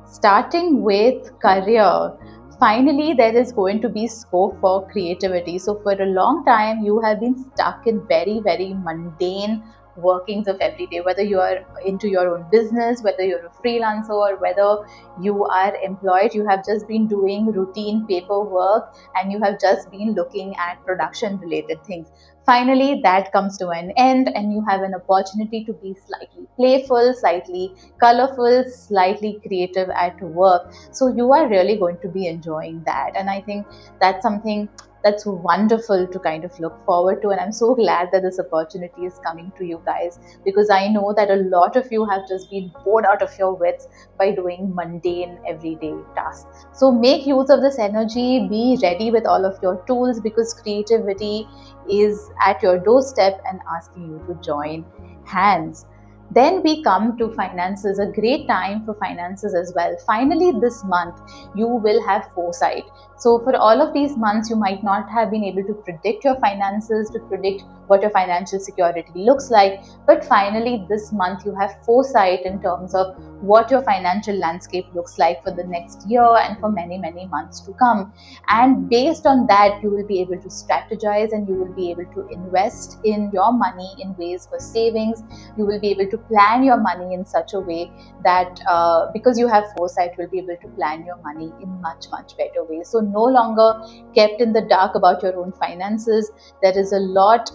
[SPEAKER 1] Starting with career. Finally, there is going to be scope for creativity. So for a long time, you have been stuck in very, very mundane workings of every day, whether you are into your own business, whether you're a freelancer, or whether you are employed. You have just been doing routine paperwork and you have just been looking at production related things. Finally, that comes to an end and you have an opportunity to be slightly playful, slightly colorful, slightly creative at work. So you are really going to be enjoying that, and I think that's something that's wonderful to kind of look forward to. And I'm so glad that this opportunity is coming to you guys, because I know that a lot of you have just been bored out of your wits by doing mundane everyday tasks. So make use of this energy, be ready with all of your tools, because creativity is at your doorstep and asking you to join hands. Then we come to finances, a great time for finances as well. Finally, this month, you will have foresight. So for all of these months, you might not have been able to predict your finances, to predict what your financial security looks like. But finally, this month, you have foresight in terms of what your financial landscape looks like for the next year and for many, many months to come. And based on that, you will be able to strategize and you will be able to invest in your money in ways for savings. You will be able to plan your money in such a way that because you have foresight, you will be able to plan your money in much, much better ways. So no longer kept in the dark about your own finances. There is a lot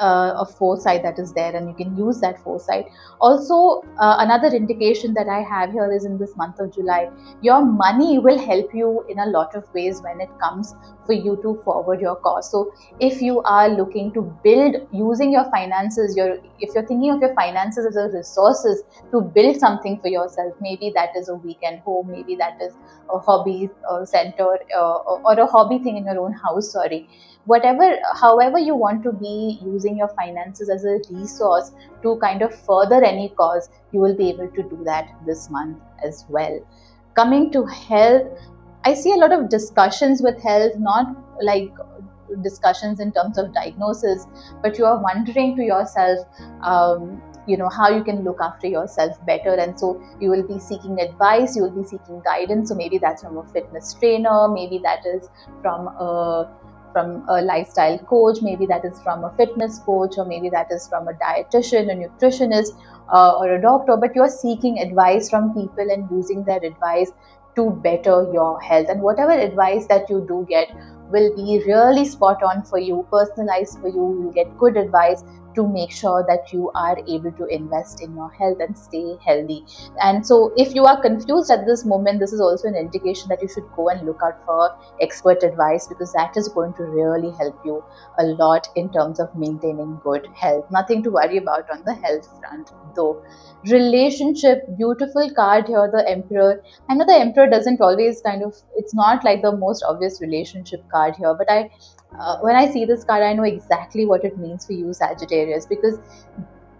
[SPEAKER 1] of foresight that is there, and you can use that foresight. Also, another indication that I have here is in this month of July, your money will help you in a lot of ways when it comes for you to forward your cause. So if you are looking to build using your finances, if you're thinking of your finances as a resources to build something for yourself, maybe that is a weekend home, maybe that is a hobby center or a hobby thing in your own house, however you want to be using your finances as a resource to kind of further any cause, you will be able to do that this month as well. Coming to health, I see a lot of discussions with health, not like discussions in terms of diagnosis, but you are wondering to yourself, how you can look after yourself better. And so you will be seeking advice, you will be seeking guidance. So maybe that's from a fitness trainer, maybe that is from a lifestyle coach, maybe that is from a fitness coach, or maybe that is from a dietitian, a nutritionist, or a doctor. But you're seeking advice from people and using their advice to better your health. And whatever advice that you do get will be really spot on for you, personalized for you. You'll get good advice to make sure that you are able to invest in your health and stay healthy. And so if you are confused at this moment, this is also an indication that you should go and look out for expert advice, because that is going to really help you a lot in terms of maintaining good health. Nothing to worry about on the health front though. Relationship, beautiful card here, the Emperor. I know the Emperor doesn't always it's not like the most obvious relationship card here, but when I see this card, I know exactly what it means for you, Sagittarius, because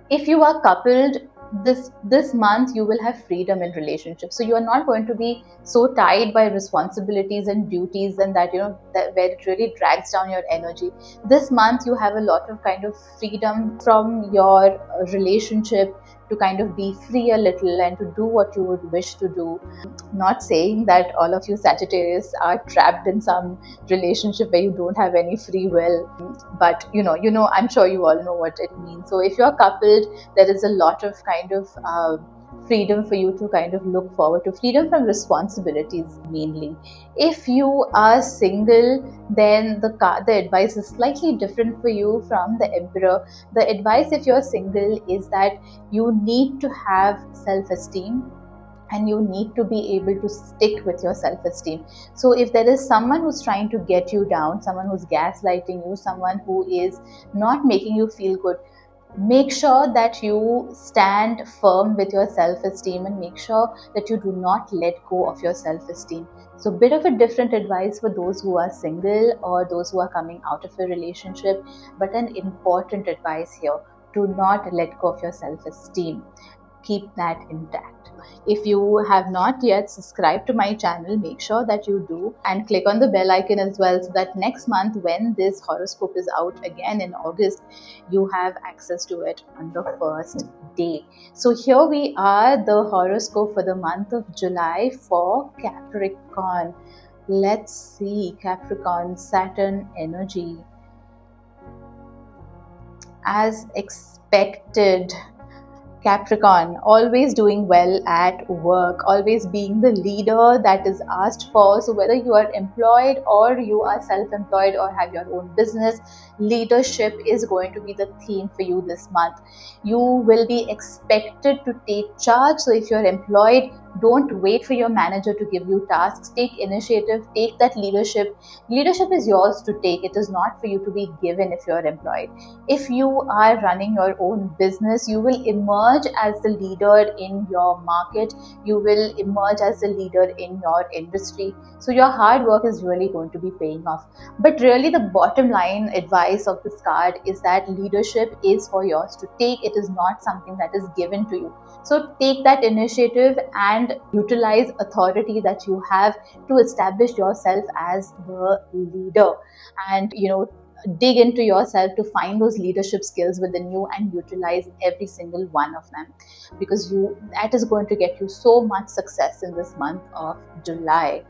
[SPEAKER 1] if you are coupled this month, you will have freedom in relationships. So you are not going to be so tied by responsibilities and duties, and that where it really drags down your energy. This month you have a lot of kind of freedom from your relationship to kind of be free a little and to do what you would wish to do. Not saying that all of you Sagittarius are trapped in some relationship where you don't have any free will, but I'm sure you all know what it means. So if you're coupled, there is a lot of kind of freedom for you to kind of look forward to, freedom from responsibilities mainly. If you are single, then the advice is slightly different for you from the Emperor. The advice if you're single is that you need to have self-esteem and you need to be able to stick with your self-esteem. So if there is someone who's trying to get you down, someone who's gaslighting you, someone who is not making you feel good, make sure that you stand firm with your self-esteem and make sure that you do not let go of your self-esteem. So bit of a different advice for those who are single or those who are coming out of a relationship, but an important advice here: do not let go of your self-esteem. Keep that intact. If you have not yet subscribed to my channel, make sure that you do and click on the bell icon as well, so that next month when this horoscope is out again in August, you have access to it on the first day. So here we are, the horoscope for the month of July for Capricorn. Let's see, Capricorn, Saturn energy. As expected, Capricorn, always doing well at work, always being the leader that is asked for. So whether you are employed or you are self-employed or have your own business, leadership is going to be the theme for you this month. You will be expected to take charge. So if you're employed, don't wait for your manager to give you tasks. Take initiative, take that leadership. Leadership is yours to take. It is not for you to be given if you're employed. If you are running your own business, you will emerge as the leader in your market. You will emerge as the leader in your industry. So your hard work is really going to be paying off. But really the bottom line advice of this card is that leadership is for yours to take. It is not something that is given to you. So take that initiative and utilize authority that you have to establish yourself as the leader. And dig into yourself to find those leadership skills within you and utilize every single one of them, because that is going to get you so much success in this month of July.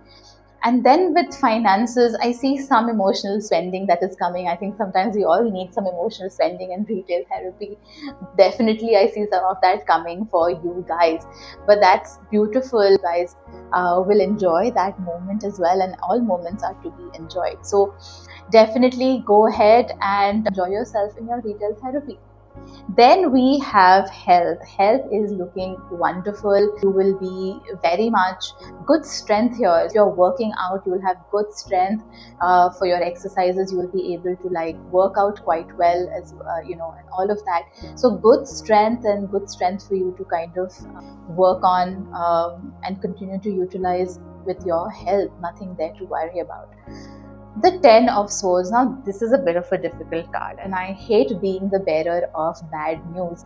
[SPEAKER 1] And then with finances, I see some emotional spending that is coming. I think sometimes we all need some emotional spending and retail therapy. Definitely, I see some of that coming for you guys. But that's beautiful. Guys will enjoy that moment as well, and all moments are to be enjoyed. So definitely go ahead and enjoy yourself in your retail therapy. Then we have health. Health is looking wonderful. You will be very much good strength here. If you're working out, you will have good strength for your exercises. You will be able to work out quite well, as and all of that. So good strength for you to kind of work on and continue to utilize with your health. Nothing there to worry about. The 10 of Swords. Now, this is a bit of a difficult card, and I hate being the bearer of bad news.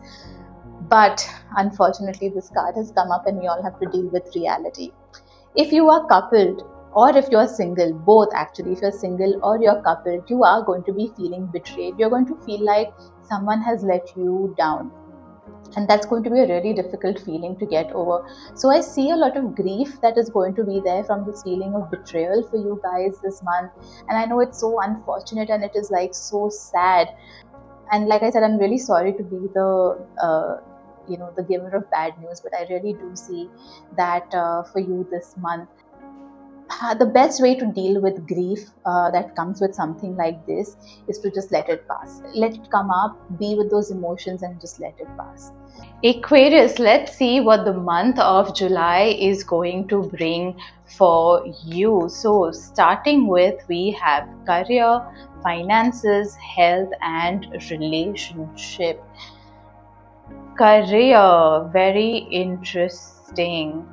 [SPEAKER 1] But unfortunately, this card has come up and we all have to deal with reality. If you are coupled, or if you're single, both actually, if you're single or you're coupled, you are going to be feeling betrayed. You're going to feel like someone has let you down. And that's going to be a really difficult feeling to get over. So I see a lot of grief that is going to be there from this feeling of betrayal for you guys this month. And I know it's so unfortunate and it is so sad. And like I said, I'm really sorry to be the the giver of bad news, but I really do see that for you this month. The best way to deal with grief that comes with something like this is to just let it pass. Let it come up, be with those emotions and just let it pass. Aquarius, let's see what the month of July is going to bring for you. So starting with, we have career, finances, health and relationship. Career, very interesting.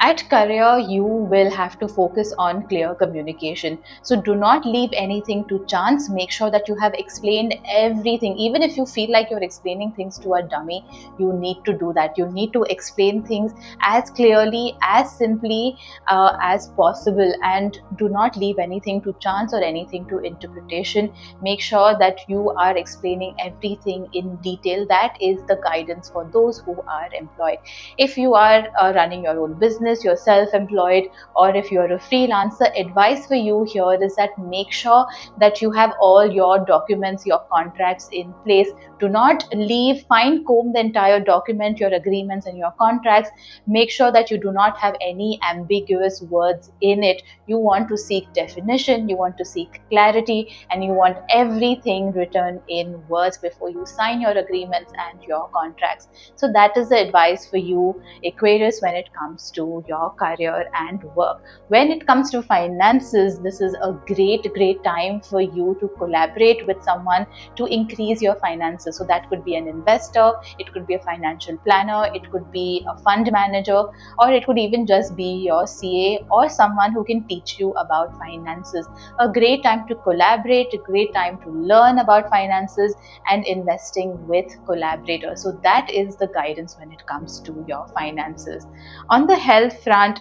[SPEAKER 1] At career, you will have to focus on clear communication. So do not leave anything to chance. Make sure that you have explained everything. Even if you feel like you're explaining things to a dummy, you need to do that. You need to explain things as clearly, as simply as possible, and do not leave anything to chance or anything to interpretation. Make sure that you are explaining everything in detail. That is the guidance for those who are employed. If you are running your own business, you're self-employed, or if you're a freelancer, advice for you here is that make sure that you have all your documents, your contracts in place. Do not comb the entire document, your agreements and your contracts. Make sure that you do not have any ambiguous words in it. You want to seek definition, you want to seek clarity, and you want everything written in words before you sign your agreements and your contracts. So that is the advice for you, Aquarius, when it comes to your career and work. When it comes to finances, this is a great time for you to collaborate with someone to increase your finances. So that could be an investor, it could be a financial planner, it could be a fund manager, or it could even just be your CA or someone who can teach you about finances. A great time to collaborate, a great time to learn about finances and investing with collaborators. So that is the guidance when it comes to your finances. On the health front,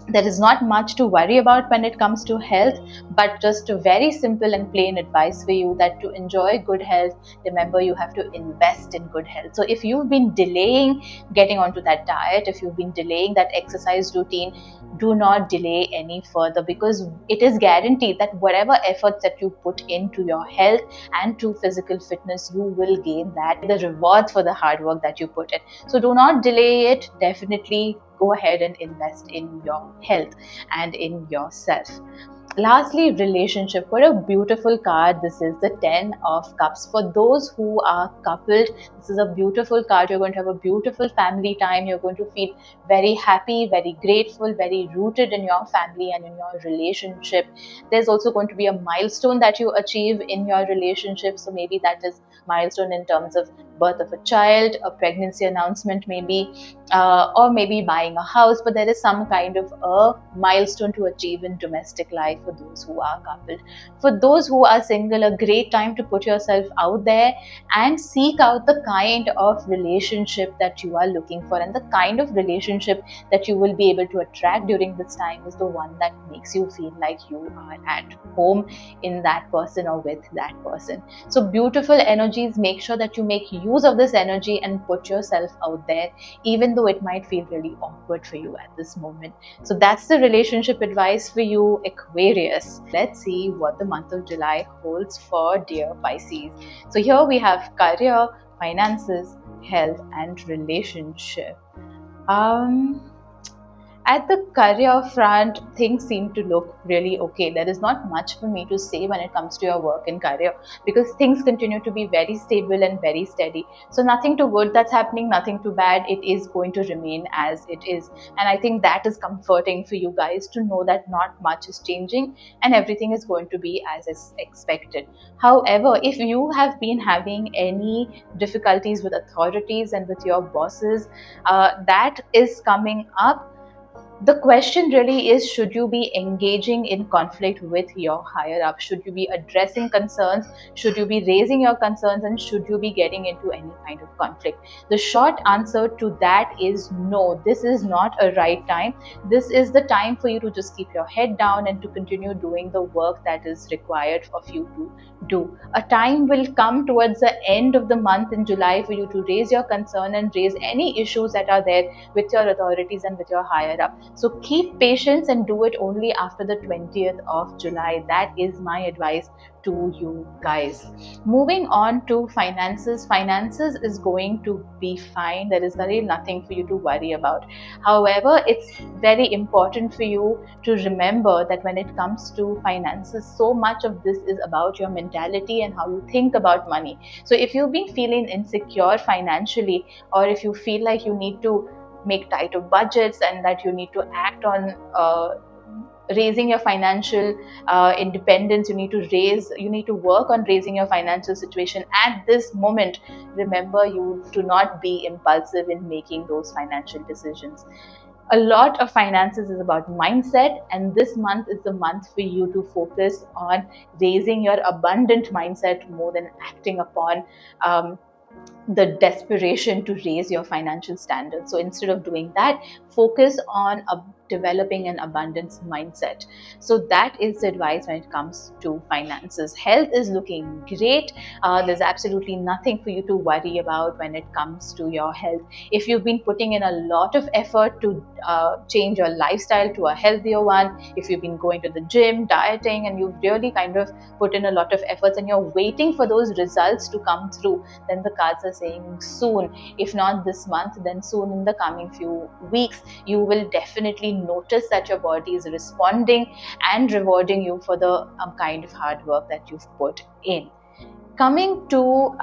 [SPEAKER 1] there is not much to worry about when it comes to health, but just a very simple and plain advice for you that to enjoy good health, remember you have to invest in good health. So if you've been delaying getting onto that diet, if you've been delaying that exercise routine, do not delay any further, because it is guaranteed that whatever efforts that you put into your health and to physical fitness, you will gain the rewards for the hard work that you put in. So do not delay it. Definitely go ahead and invest in your health and in yourself. Lastly, relationship. What a beautiful card this is, the 10 of Cups. For those who are coupled, this is a beautiful card. You're going to have a beautiful family time. You're going to feel very happy, very grateful, very rooted in your family and in your relationship. There's also going to be a milestone that you achieve in your relationship. So maybe that is milestone in terms of birth of a child, a pregnancy announcement maybe, or maybe buying a house, but there is some kind of a milestone to achieve in domestic life for those who are coupled. For those who are single, a great time to put yourself out there and seek out the kind of relationship that you are looking for, and the kind of relationship that you will be able to attract during this time is the one that makes you feel like you are at home in that person or with that person. So beautiful energies, make sure that you make use of this energy and put yourself out there, even though it might feel really awkward for you at this moment. So that's the relationship advice for you, Aquarius. Let's see what the month of July holds for dear Pisces. So here we have career, finances, health, and relationship. At the career front, things seem to look really okay. There is not much for me to say when it comes to your work and career, because things continue to be very stable and very steady. So nothing too good that's happening, nothing too bad. It is going to remain as it is. And I think that is comforting for you guys to know that not much is changing and everything is going to be as is expected. However, if you have been having any difficulties with authorities and with your bosses, that is coming up. The question really is, should you be engaging in conflict with your higher up? Should you be addressing concerns? Should you be raising your concerns? And should you be getting into any kind of conflict? The short answer to that is no. This is not a right time. This is the time for you to just keep your head down and to continue doing the work that is required of you to do. A time will come towards the end of the month in July for you to raise your concern and raise any issues that are there with your authorities and with your higher up. So keep patience and do it only after the 20th of July. That is my advice to you guys. Moving on to finances. Finances is going to be fine. There is really nothing for you to worry about. However, it's very important for you to remember that when it comes to finances, so much of this is about your mentality and how you think about money. So if you've been feeling insecure financially, or if you feel like you need to make tighter budgets and that you need to act on raising your financial independence, you need to work on raising your financial situation at this moment. Remember, you do not be impulsive in making those financial decisions. A lot of finances is about mindset, and this month is the month for you to focus on raising your abundant mindset more than acting upon the desperation to raise your financial standards. So instead of doing that, focus on developing an abundance mindset. So that is the advice when it comes to finances. Health is looking great. There's absolutely nothing for you to worry about when it comes to your health. If you've been putting in a lot of effort to change your lifestyle to a healthier one, if you've been going to the gym, dieting, and you've really kind of put in a lot of efforts and you're waiting for those results to come through, then the cards are saying soon. If not this month, then soon in the coming few weeks, you will definitely notice that your body is responding and rewarding you for the kind of hard work that you've put in. Coming to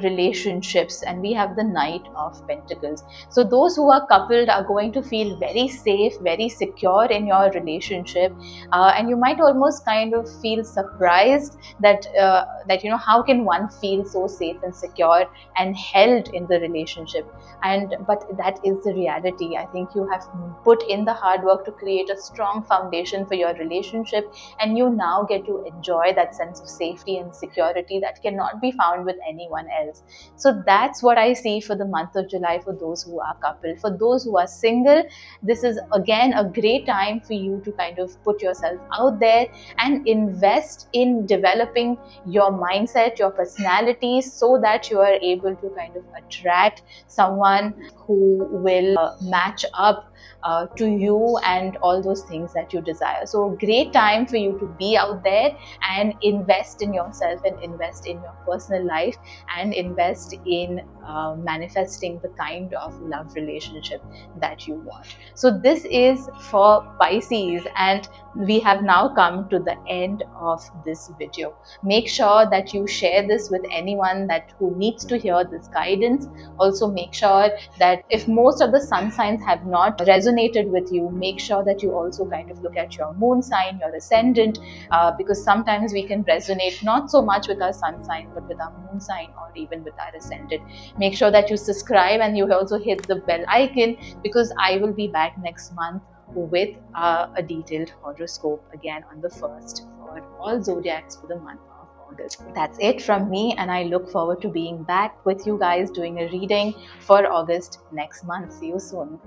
[SPEAKER 1] relationships, and we have the Knight of Pentacles. So those who are coupled are going to feel very safe, very secure in your relationship, and you might almost kind of feel surprised that how can one feel so safe and secure and held in the relationship? But that is the reality. I think you have put in the hard work to create a strong foundation for your relationship, and you now get to enjoy that sense of safety and security that cannot be found with anyone else. So that's what I see for the month of July for those who are coupled. For those who are single, this is again a great time for you to kind of put yourself out there and invest in developing your mindset, your personality, so that you are able to kind of attract someone who will match up to you and all those things that you desire. So great time for you to be out there and invest in yourself and invest in your personal life and invest in manifesting the kind of love relationship that you want. So this is for Pisces, and we have now come to the end of this video. Make sure that you share this with anyone who needs to hear this guidance. Also make sure that if most of the sun signs have not resonated with you, make sure that you also kind of look at your moon sign, your ascendant, because sometimes we can resonate not so much with our sun sign, but with our moon sign or even with our ascendant. Make sure that you subscribe and you also hit the bell icon, because I will be back next month with a detailed horoscope again on the 1st for all zodiacs for the month of August. That's it from me, and I look forward to being back with you guys doing a reading for August next month. See you soon.